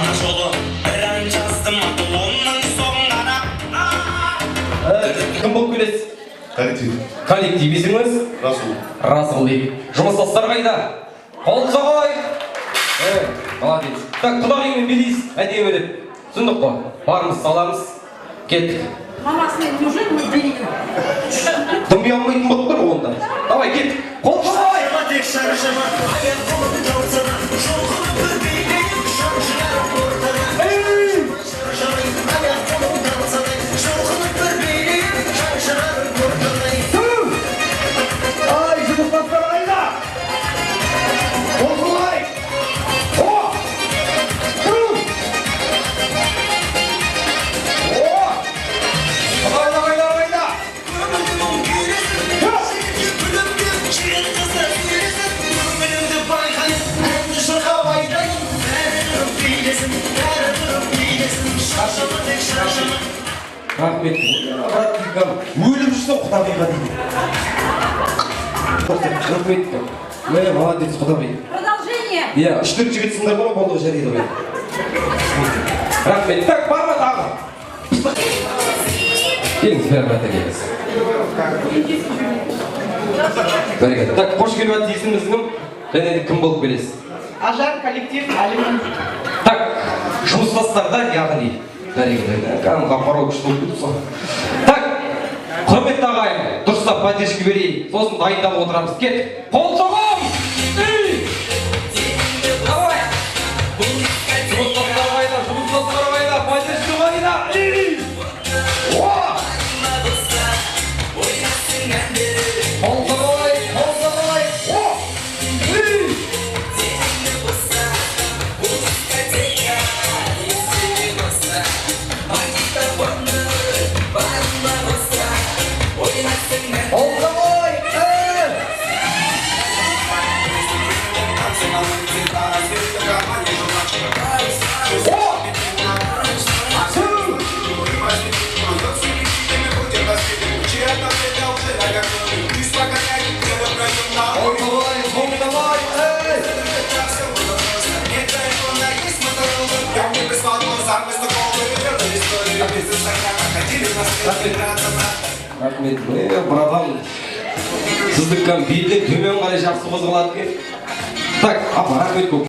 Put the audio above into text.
ана жолы бір ән жаздым оның соңына. Кім болып келесіз? Коллектив. Коллектив есіміңіз? Расул. Расул дейді. Жұмыстастар қайда? Қол соғай! Молодец. Так, құдағимен билейсіз, әдемі деп. Түсіндік қой. Барымыз, саламыз. Кеттік. Мамасының неужели мы денег? Дымби алмайтын болып тұр онда. Давай, кеттік. Қол соғай! Рахмет. Өліп жүрсің құдағиға дейді. Рахмет. Міне молодец құдағи. Продолжение. Иә, 3-4 жігітсіңдер ғой, болды жарайды ғой. Рахмет. Так, бар ма тағы? Келіңіз, бәрі келіңіз. Бәрекелді. Так, қош келіп жатыр есіміңіз кім? Және кім болып келесіз? Ажар, коллектив, Алиман. Так, жұмыстастарда яғни. Бәрекелді. Кәдімгі апарау күшті болып кетіпсің. Так, құрметті ағайын, дұрыстап поддержка берейік. Сосын дайындап отырамыз. Кет. Қол соғым! Давай! Жұмыстастар қайда, жұмыстастар қайда, поддержка қайда! Қол соғай, қол соғай! Рахмет, братан, сіздіккен белден төмен қарай жақсы қозғалады екен. Так, апа, рахмет көп.